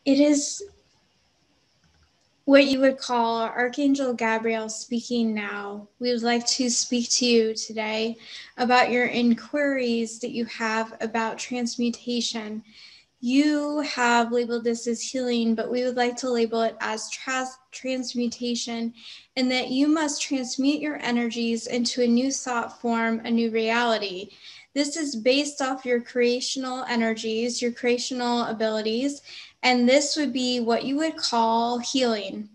It is what you would call Archangel Gabriel speaking now. We would like to speak to you today about your inquiries that you have about transmutation. You have labeled this as healing, but we would like to label it as transmutation, and that you must transmute your energies into a new thought form, a new reality. This is based off your creational energies, your creational abilities, and this would be what you would call healing.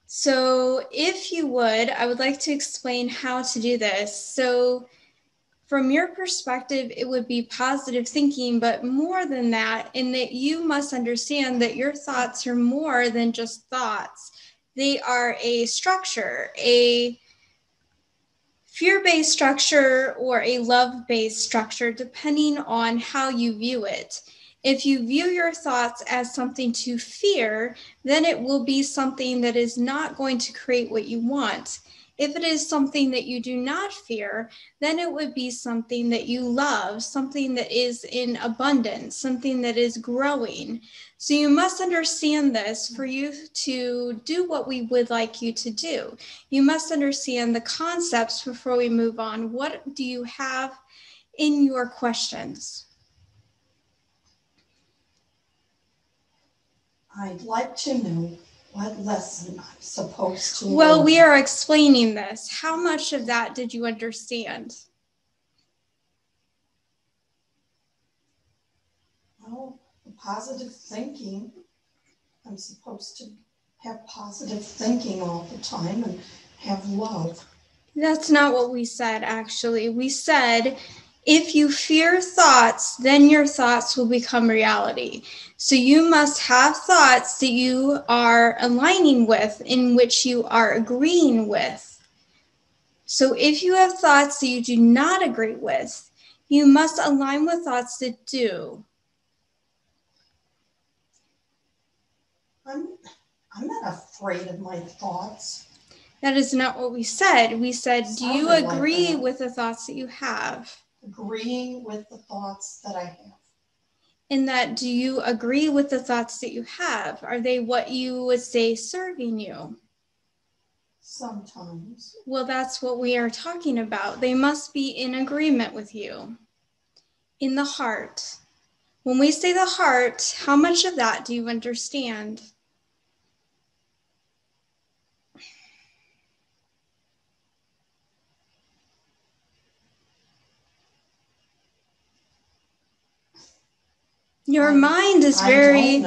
So if you would, I would like to explain how to do this. So from your perspective, it would be positive thinking, but more than that, in that you must understand that your thoughts are more than just thoughts. They are a structure, a fear-based structure or a love-based structure, depending on how you view it. If you view your thoughts as something to fear, then it will be something that is not going to create what you want. If it is something that you do not fear, then it would be something that you love, something that is in abundance, something that is growing. So you must understand this for you to do what we would like you to do. You must understand the concepts before we move on. What do you have in your questions? I'd like to know what lesson I'm supposed to learn. Well, we are explaining this. How much of that did you understand? Well, positive thinking. I'm supposed to have positive thinking all the time and have love. That's not what we said, actually. We said, if you fear thoughts, then your thoughts will become reality. So you must have thoughts that you are aligning with, in which you are agreeing with. So if you have thoughts that you do not agree with, you must align with thoughts that do. I'm not afraid of my thoughts. That is not what we said. We said, do you agree with the thoughts that you have? Agreeing with the thoughts that I have. In that, do you agree with the thoughts that you have? Are they what you would say serving you? Sometimes. Well, that's what we are talking about. They must be in agreement with you. In the heart. When we say the heart, how much of that do you understand? Your mind is very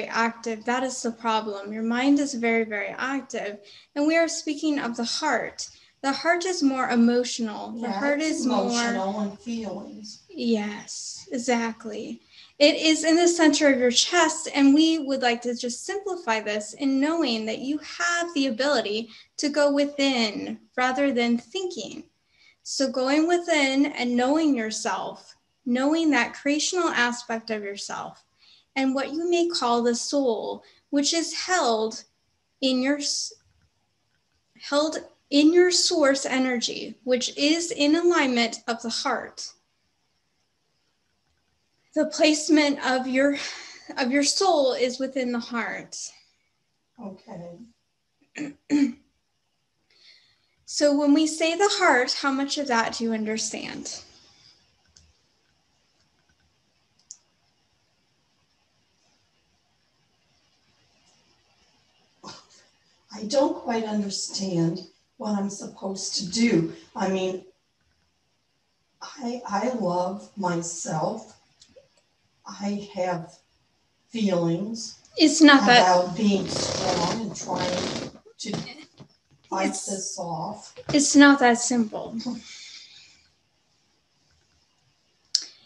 active. That is the problem. Your mind is very, very active. And we are speaking of the heart. The heart is more emotional. Yeah, the heart is emotional more and feelings. Yes, exactly. It is in the center of your chest, and we would like to just simplify this in knowing that you have the ability to go within rather than thinking. So going within and knowing yourself, knowing that creational aspect of yourself, and what you may call the soul, which is held in your source energy, which is in alignment of the heart. The placement of your soul is within the heart. Okay. So when we say the heart, how much of that do you understand? I don't quite understand what I'm supposed to do. I mean, I love myself. I have feelings. It's not about being strong and trying to fight this off. It's not that simple.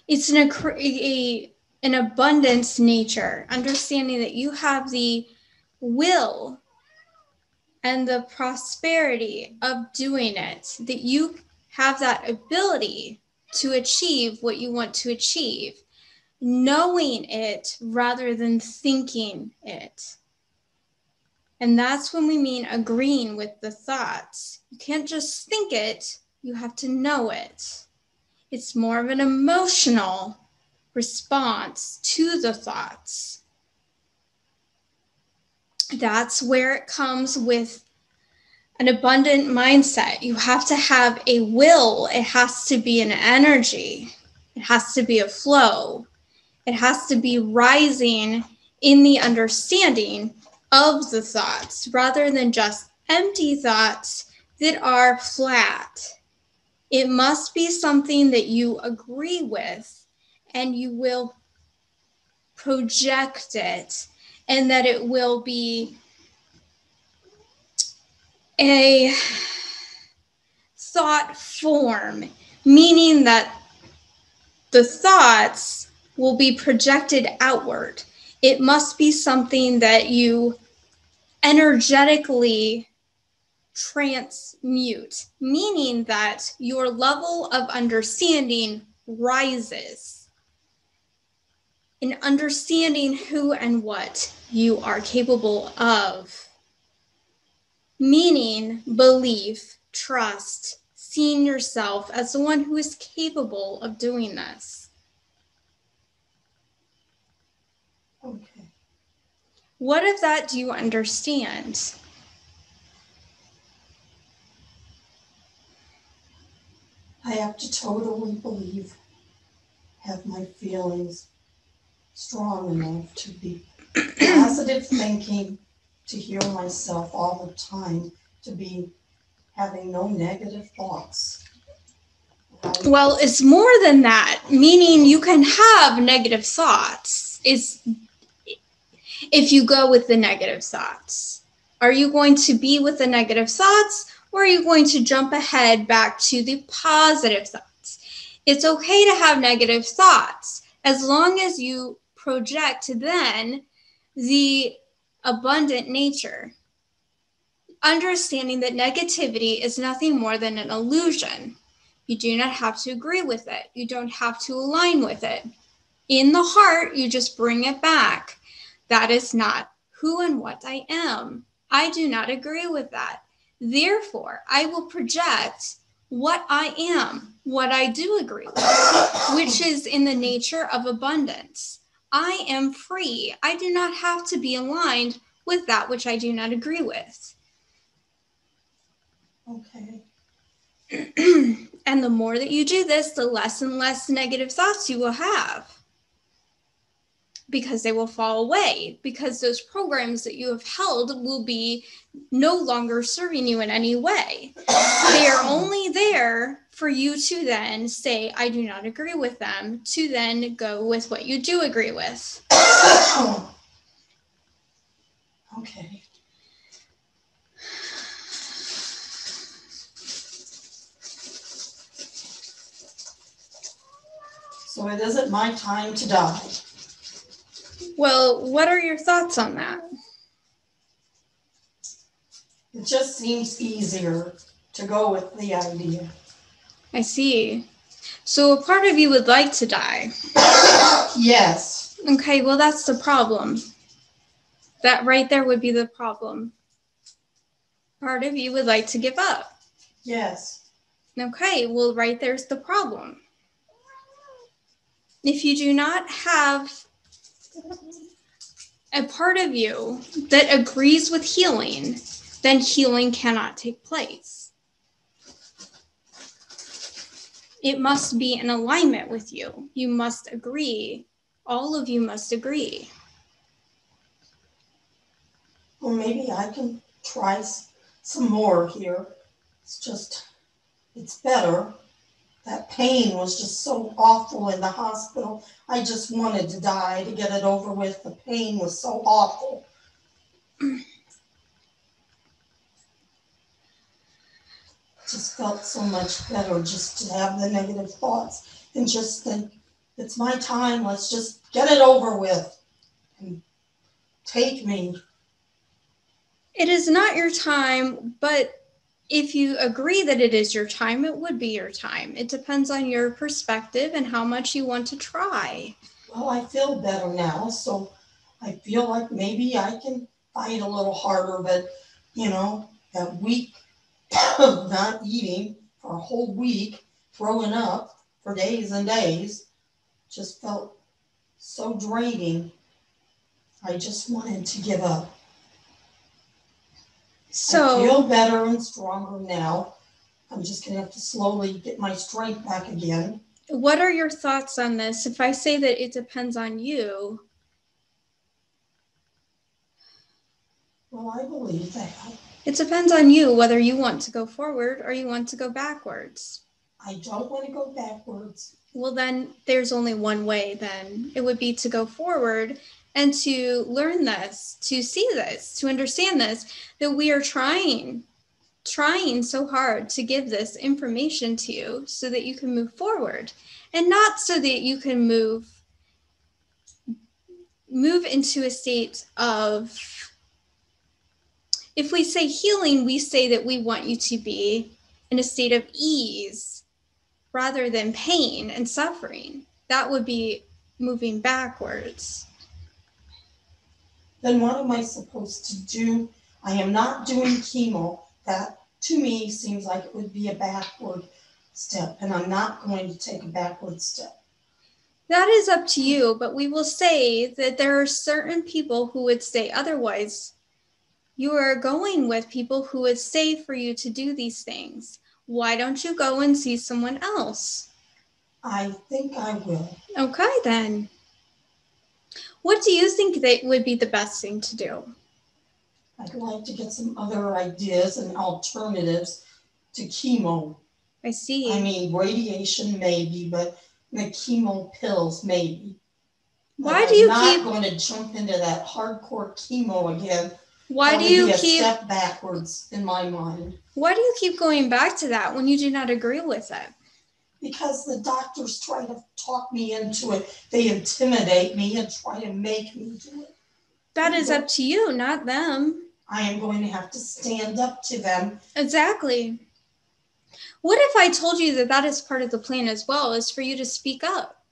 It's an abundance nature, understanding that you have the will and the prosperity of doing it, that you have that ability to achieve what you want to achieve, knowing it rather than thinking it. And that's when we mean agreeing with the thoughts. You can't just think it, you have to know it. It's more of an emotional response to the thoughts. That's where it comes with an abundant mindset. You have to have a will. It has to be an energy. It has to be a flow. It has to be rising in the understanding of the thoughts rather than just empty thoughts that are flat. It must be something that you agree with and you will project it, and that it will be a thought form, meaning that the thoughts will be projected outward. It must be something that you energetically transmute, meaning that your level of understanding rises in understanding who and what you are capable of, meaning belief, trust, seeing yourself as the one who is capable of doing this. Okay. What of that do you understand? I have to totally believe, have my feelings strong enough to be positive thinking, to hear myself all the time, to be having no negative thoughts. Well, it's more than that, meaning you can have negative thoughts. It's if you go with the negative thoughts. Are you going to be with the negative thoughts, or are you going to jump ahead back to the positive thoughts? It's okay to have negative thoughts as long as you project then the abundant nature. Understanding that negativity is nothing more than an illusion. You do not have to agree with it. You don't have to align with it. In the heart, you just bring it back. That is not who and what I am. I do not agree with that. Therefore, I will project what I am, what I do agree with, which is in the nature of abundance. I am free. I do not have to be aligned with that which I do not agree with. Okay. And the more that you do this, the less and less negative thoughts you will have, because they will fall away, because those programs that you have held will be no longer serving you in any way. They are only there for you to then say, I do not agree with them, to then go with what you do agree with. Okay. So it isn't my time to die. Well, what are your thoughts on that? It just seems easier to go with the idea. I see. So a part of you would like to die. Yes. Okay, well, that's the problem. That right there would be the problem. Part of you would like to give up. Yes. Okay, well, right there's the problem. If you do not have a part of you that agrees with healing, then healing cannot take place. It must be in alignment with you. You must agree. All of you must agree. Well, maybe I can try some more here. It's better. That pain was just so awful in the hospital. I just wanted to die to get it over with. The pain was so awful. Just felt so much better just to have the negative thoughts and just think, it's my time. Let's just get it over with and take me. It is not your time, but if you agree that it is your time, it would be your time. It depends on your perspective and how much you want to try. Well, I feel better now, so I feel like maybe I can fight a little harder, but, that week of not eating for a whole week, throwing up for days and days, just felt so draining. I just wanted to give up. So I feel better and stronger now. I'm just going to have to slowly get my strength back again. what are your thoughts on this? If I say that it depends on you. Well, I believe that. It depends on you whether you want to go forward or you want to go backwards. I don't want to go backwards. Well, then there's only one way then. It would be to go forward and to learn this, to see this, to understand this, that we are trying so hard to give this information to you so that you can move forward, and not so that you can move into a state of, if we say healing, we say that we want you to be in a state of ease rather than pain and suffering. That would be moving backwards. Then what am I supposed to do? I am not doing chemo. That, to me, seems like it would be a backward step, and I'm not going to take a backward step. That is up to you, but we will say that there are certain people who would say otherwise. You are going with people who would say for you to do these things. Why don't you go and see someone else? I think I will. Okay, then. What do you think that would be the best thing to do? I'd like to get some other ideas and alternatives to chemo. I see. I mean, radiation maybe, but the chemo pills maybe. Why do you I'm not going to jump into that hardcore chemo again. Why do you keep a step backwards in my mind? Why do you keep going back to that when you do not agree with it? Because the doctors try to talk me into it. They intimidate me and try to make me do it. That is up to you, not them. I am going to have to stand up to them. Exactly. What if I told you that that is part of the plan as well, is for you to speak up?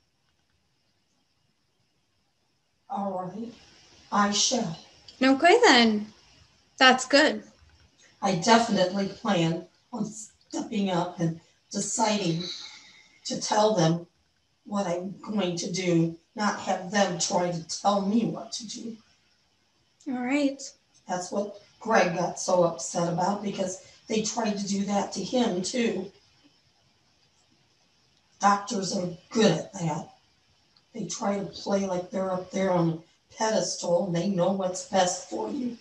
All right, I shall. Okay, then. That's good. I definitely plan on stepping up and deciding to tell them what I'm going to do, not have them try to tell me what to do. All right. That's what Greg got so upset about, because they tried to do that to him too. Doctors are good at that. They try to play like they're up there on a pedestal and they know what's best for you.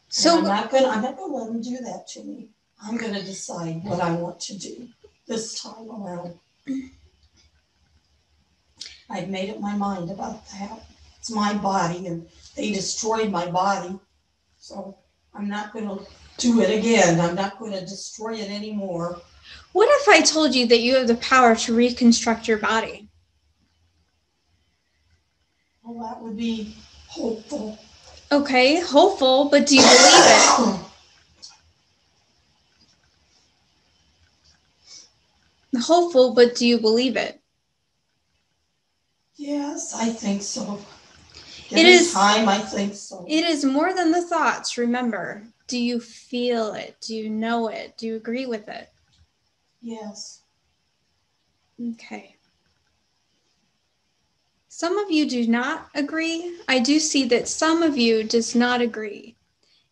So I'm not gonna let them do that to me. I'm gonna decide what I want to do this time around. I've made up my mind about that. It's my body, and they destroyed my body. So I'm not gonna do it again. I'm not gonna destroy it anymore. What if I told you that you have the power to reconstruct your body? Well, that would be hopeful. Okay, hopeful, but do you believe it? Hopeful, but do you believe it? Yes, I think so. It is time, I think so. It is more than the thoughts, remember. Do you feel it? Do you know it? Do you agree with it? Yes. Okay. Some of you do not agree. I do see that some of you does not agree.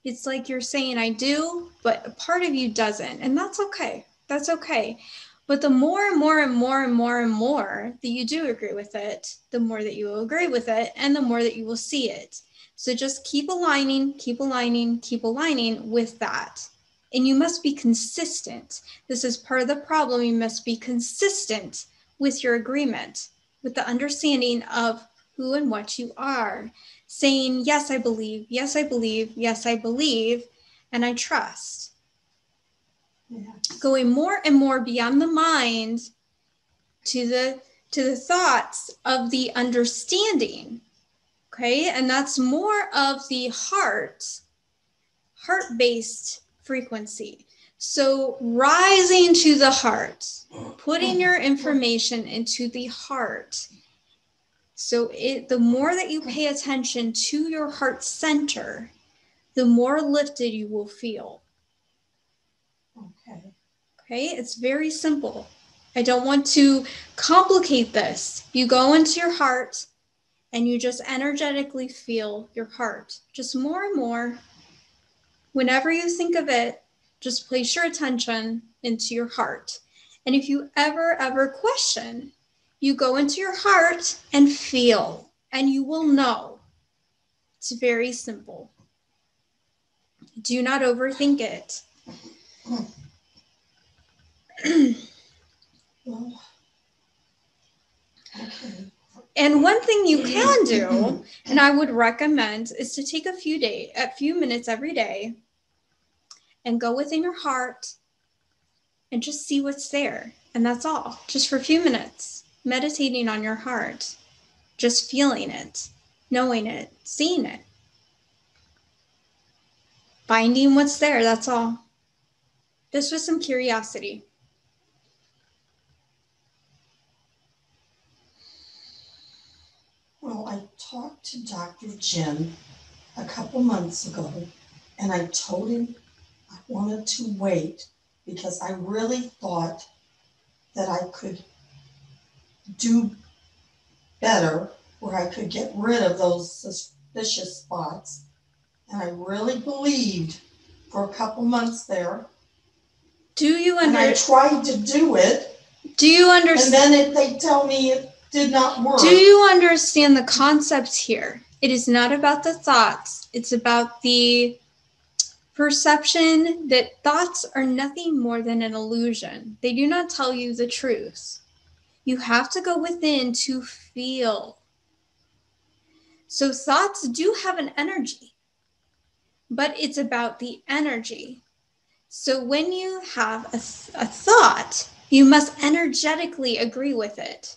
It's like you're saying I do, but a part of you doesn't. And that's okay. That's okay. But the more and more and more and more and more that you do agree with it, the more that you will agree with it, and the more that you will see it. So just keep aligning, keep aligning, keep aligning with that. And you must be consistent. This is part of the problem. You must be consistent with your agreement, with the understanding of who and what you are. Saying, yes, I believe, yes, I believe, yes, I believe, and I trust. Yes. Going more and more beyond the mind to the thoughts of the understanding. Okay, and that's more of the heart-based frequency. So rising to the heart, putting your information into the heart. So the more that you pay attention to your heart center, the more lifted you will feel. Okay. Okay, it's very simple. I don't want to complicate this. You go into your heart and you just energetically feel your heart, just more and more. Whenever you think of it, just place your attention into your heart. And if you ever question, you go into your heart and feel, and you will know. It's very simple. Do not overthink it. Well, okay. And one thing you can do, and I would recommend, is to take a few minutes every day and go within your heart and just see what's there. And that's all, just for a few minutes, meditating on your heart, just feeling it, knowing it, seeing it, finding what's there. That's all. Just with some curiosity. Well, I talked to Dr. Jim a couple months ago, and I told him I wanted to wait because I really thought that I could do better, where I could get rid of those suspicious spots. And I really believed for a couple months there. And I tried to do it. Do you understand? And then they tell me it did not work. Do you understand the concept here? It is not about the thoughts. It's about the perception that thoughts are nothing more than an illusion. They do not tell you the truth. You have to go within to feel. So thoughts do have an energy, but it's about the energy. So when you have a thought, you must energetically agree with it.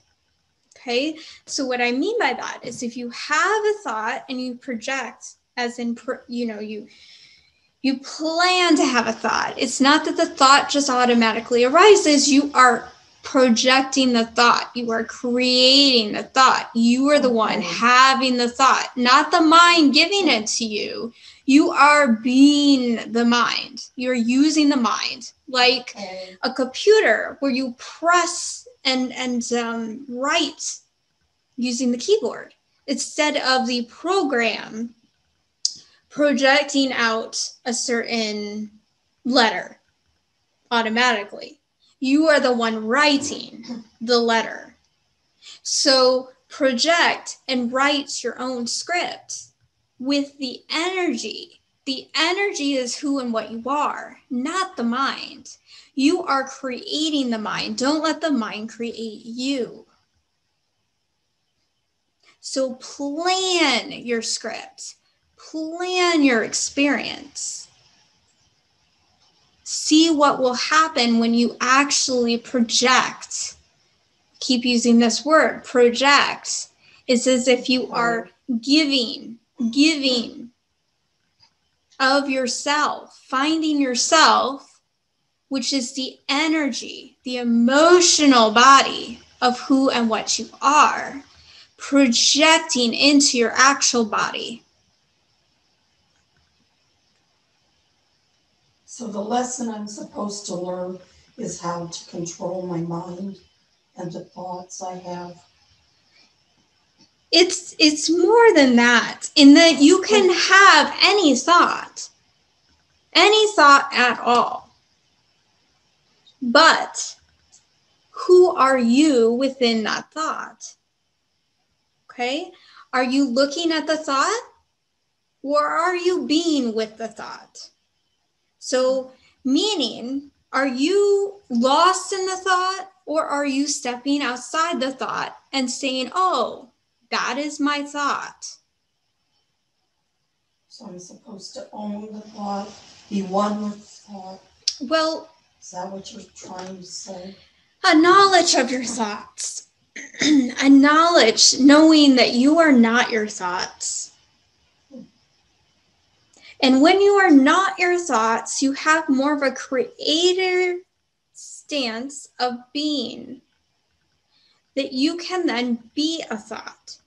Okay? So what I mean by that is if you have a thought and you project, as in, you plan to have a thought. It's not that the thought just automatically arises. You are projecting the thought. You are creating the thought. You are the one having the thought, not the mind giving it to you. You are being the mind. You're using the mind like a computer where you press and write using the keyboard instead of the program projecting out a certain letter automatically. You are the one writing the letter. So project and write your own script with the energy. The energy is who and what you are, not the mind. You are creating the mind. Don't let the mind create you. So plan your script. Plan your experience. See what will happen when you actually project. Keep using this word, project. It's as if you are giving of yourself, finding yourself, which is the energy, the emotional body of who and what you are, projecting into your actual body. So the lesson I'm supposed to learn is how to control my mind and the thoughts I have. It's more than that, in that you can have any thought at all. But who are you within that thought? Okay? Are you looking at the thought, or are you being with the thought? So, meaning, are you lost in the thought, or are you stepping outside the thought and saying, oh, that is my thought? So I'm supposed to own the thought, be one with the thought. Well, is that what you're trying to say? A knowledge of your thoughts. A knowledge, knowing that you are not your thoughts. And when you are not your thoughts, you have more of a creator stance of being, that you can then be a thought,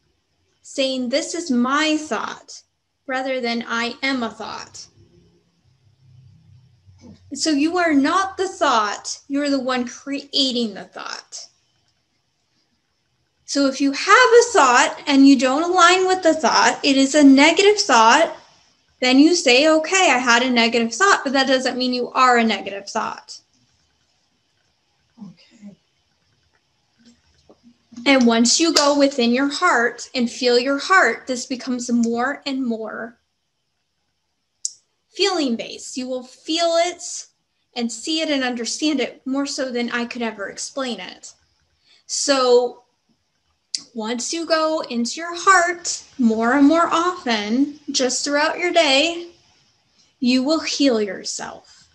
saying, this is my thought, rather than I am a thought. So you are not the thought. You're the one creating the thought. So if you have a thought and you don't align with the thought, it is a negative thought, then you say, okay, I had a negative thought, but that doesn't mean you are a negative thought. Okay. And once you go within your heart and feel your heart, this becomes more and more feeling based. You will feel it and see it and understand it more so than I could ever explain it. So once you go into your heart more and more often, just throughout your day, you will heal yourself.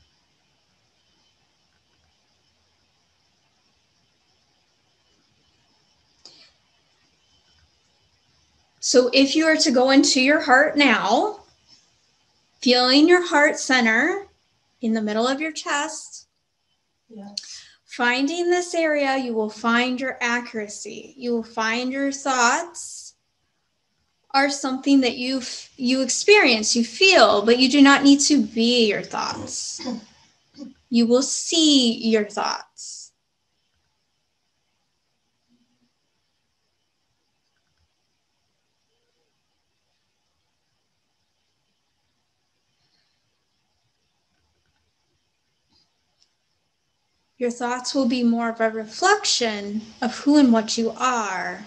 So if you are to go into your heart now, feeling your heart center in the middle of your chest, Yes. finding this area, you will find your accuracy. You will find your thoughts are something that you experience, you feel, but you do not need to be your thoughts. You will see your thoughts. Your thoughts will be more of a reflection of who and what you are.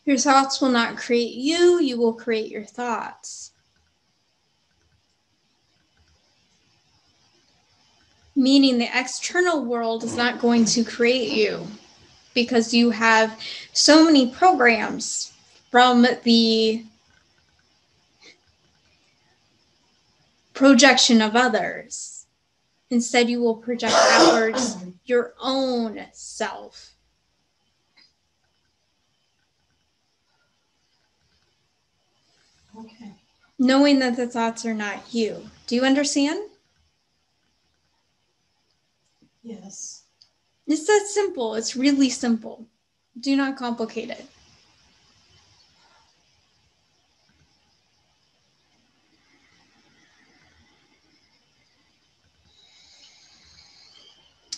Your thoughts will not create you, you will create your thoughts. Meaning the external world is not going to create you because you have so many programs from the projection of others. Instead, you will project outwards your own self. Okay. Knowing that the thoughts are not you. Do you understand? Yes. It's that simple. It's really simple. Do not complicate it.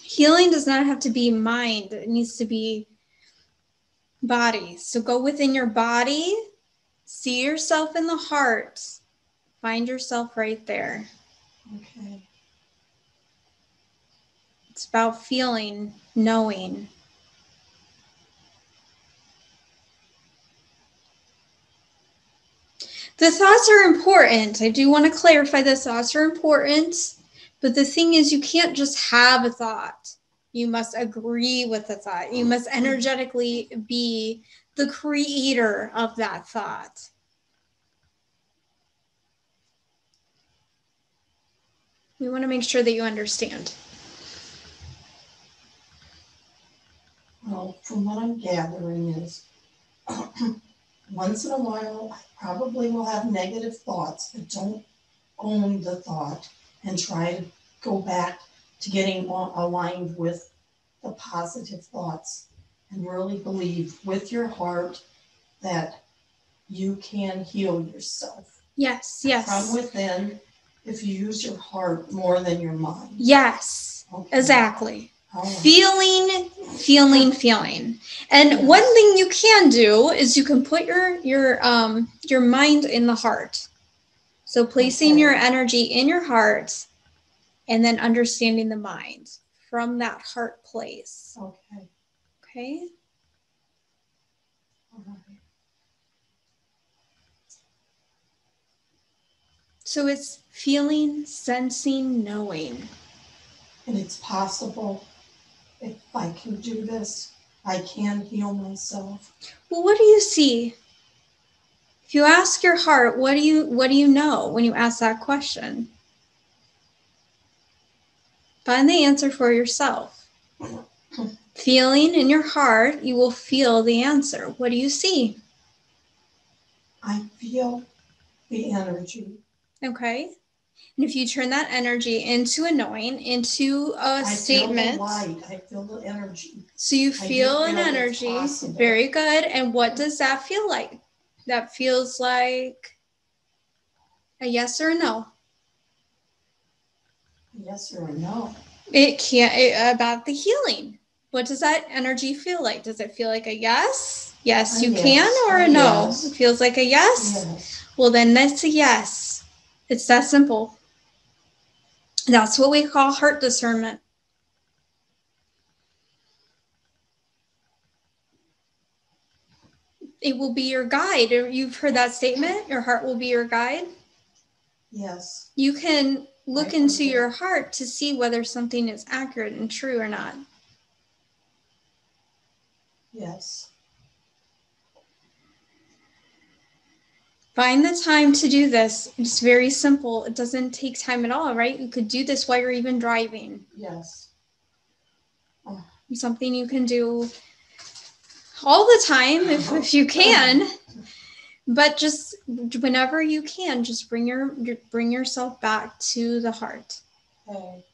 Healing does not have to be mind. It needs to be body. So go within your body, see yourself in the heart, find yourself right there. Okay. It's about feeling, knowing. The thoughts are important. I do want to clarify the thoughts are important, but the thing is you can't just have a thought. You must agree with the thought. You must energetically be the creator of that thought. We want to make sure that you understand. Well, from what I'm gathering is once in a while, I probably will have negative thoughts, but don't own the thought and try to go back to getting aligned with the positive thoughts and really believe with your heart that you can heal yourself. Yes. From within, if you use your heart more than your mind. Yes, okay. Exactly. Right. Feeling. And one thing you can do is you can put your mind in the heart. So placing your energy in your heart and then understanding the mind from that heart place. Okay? All right. So it's feeling, sensing, knowing. And it's possible if I can do this, I can heal myself. Well, what do you see? If you ask your heart, what do you know when you ask that question? Find the answer for yourself. Feeling in your heart, you will feel the answer. What do you see? I feel the energy. Okay. And if you turn that energy into a knowing, into a statement. I feel the light. I feel the energy. So you feel an energy. Very good. And what does that feel like? That feels like a yes or a no. Yes or a no. It can't, about the healing. What does that energy feel like? Does it feel like a yes? Yes, you can, or a no? Yes. It feels like a yes? Yes. Well, then that's a yes. It's that simple. That's what we call heart discernment. It will be your guide. You've heard that statement? Your heart will be your guide? Yes. You can look into your heart to see whether something is accurate and true or not. Yes. Find the time to do this. It's very simple. It doesn't take time at all, right? You could do this while you're even driving. Yes. Oh. Something you can do all the time if you can. But just whenever you can, just bring yourself back to the heart. Okay.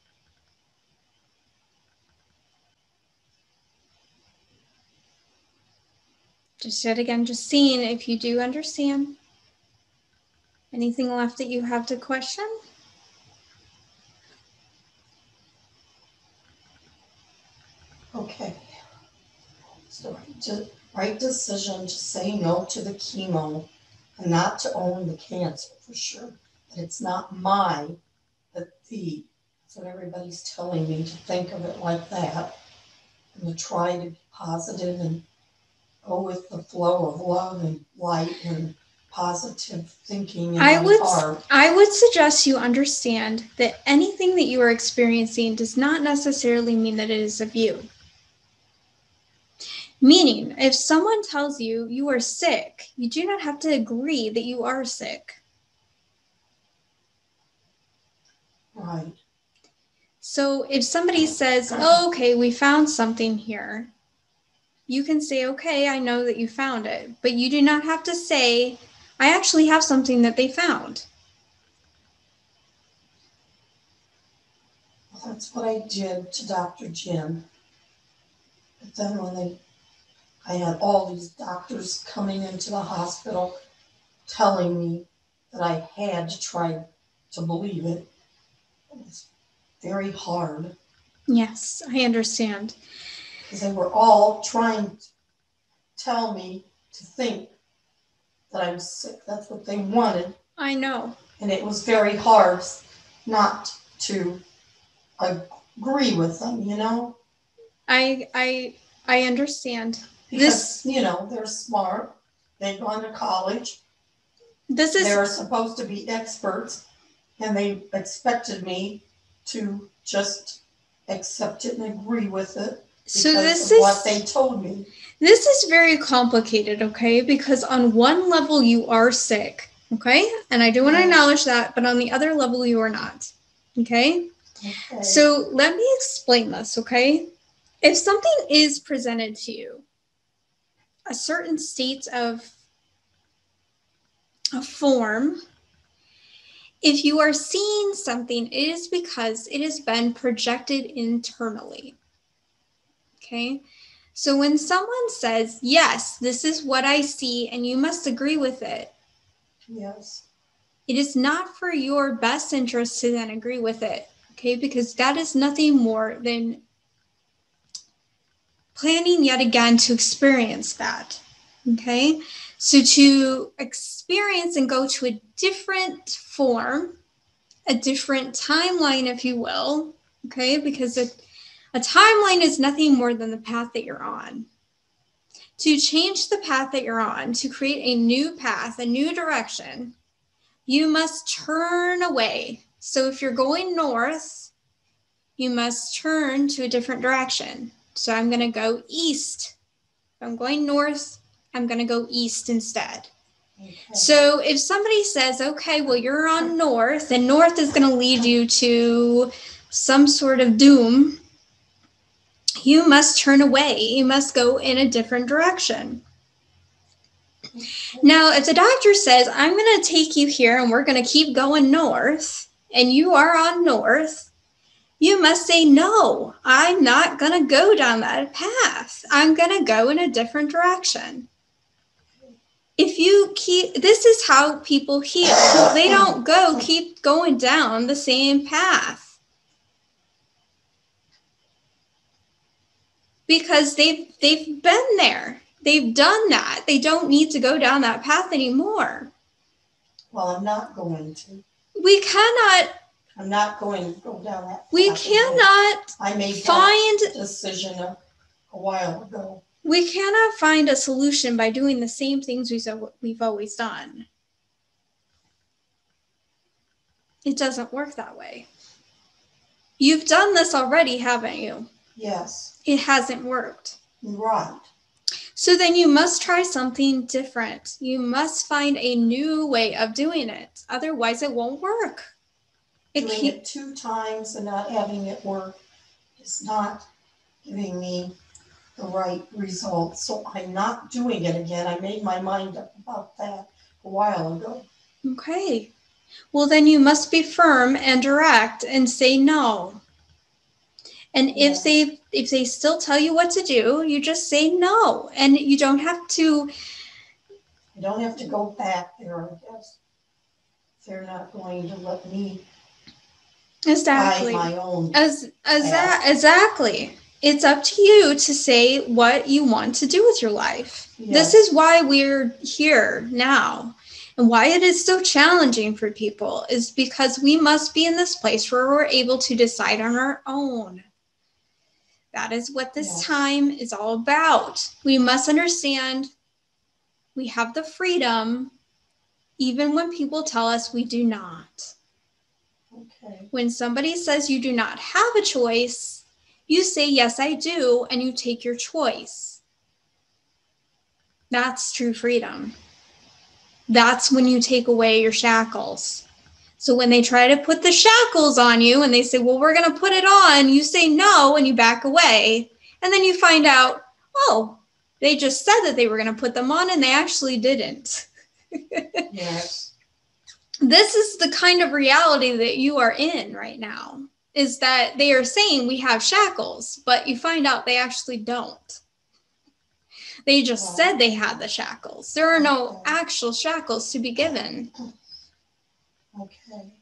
Just yet again, just seeing if you do understand. Anything left that you have to question? Okay. So right decision to say no to the chemo and not to own the cancer for sure. That it's not mine, but the. That's what everybody's telling me, to think of it like that. And to try to be positive and go with the flow of love and light and positive thinking in my heart. I would suggest you understand that anything that you are experiencing does not necessarily mean that it is of you. Meaning, if someone tells you you are sick, you do not have to agree that you are sick. Right. So if somebody says, oh, okay, we found something here, you can say, okay, I know that you found it. But you do not have to say, I actually have something that they found. Well, that's what I did to Dr. Jim. But then when I had all these doctors coming into the hospital telling me that I had to try to believe it. It was very hard. Yes, I understand. Because they were all trying to tell me to think that I was sick. That's what they wanted. I know. And it was very hard not to agree with them, you know? I understand. Because, they're smart. They've gone to college. They're supposed to be experts. And they expected me to just accept it and agree with it because of what they told me. This is very complicated, okay? Because on one level, you are sick, okay? And I do want to acknowledge that, but on the other level, you are not, okay? Okay. So let me explain this, okay? If something is presented to you, a certain state of a form, if you are seeing something, it is because it has been projected internally. Okay? So when someone says, yes, this is what I see, and you must agree with it. Yes. It is not for your best interest to then agree with it. Okay? Because that is nothing more than planning yet again to experience that. Okay? So to experience and go to a different form, a different timeline, if you will, okay? Because a timeline is nothing more than the path that you're on. To change the path that you're on, to create a new path, a new direction, you must turn away. So if you're going north, you must turn to a different direction. So I'm going to go east. If I'm going north, I'm going to go east instead. Okay. So if somebody says, okay, well, you're on north, and north is going to lead you to some sort of doom, you must turn away. You must go in a different direction. Now, if the doctor says, I'm going to take you here and we're going to keep going north, and you are on north, you must say, no, I'm not going to go down that path. I'm going to go in a different direction. If you this is how people heal. They don't keep going down the same path. Because they've been there. They've done that. They don't need to go down that path anymore. Well, I'm not going to. I'm not going to go down that path. We cannot I made that decision a while ago. We cannot find a solution by doing the same things we've always done. It doesn't work that way. You've done this already, haven't you? Yes. It hasn't worked. Right. So then you must try something different. You must find a new way of doing it. Otherwise, it won't work. Doing it 2 times and not having it work is not giving me the right results. So I'm not doing it again. I made my mind up about that a while ago. Okay. Well, then you must be firm and direct and say no. And if they still tell you what to do, you just say no. And you don't have to. I don't have to go back there, I guess. They're not going to let me Exactly. guide my own Exactly. It's up to you to say what you want to do with your life. Yes. This is why we're here now. And why it is so challenging for people is because we must be in this place where we're able to decide on our own. That is what this time is all about. We must understand we have the freedom even when people tell us we do not. Okay. When somebody says you do not have a choice, you say, yes, I do, and you take your choice. That's true freedom. That's when you take away your shackles. So when they try to put the shackles on you and they say, well, we're going to put it on, you say no and you back away. And then you find out, oh, they just said that they were going to put them on and they actually didn't. Yes. This is the kind of reality that you are in right now, is that they are saying we have shackles, but you find out they actually don't. They just said they had the shackles. There are no actual shackles to be given. Okay.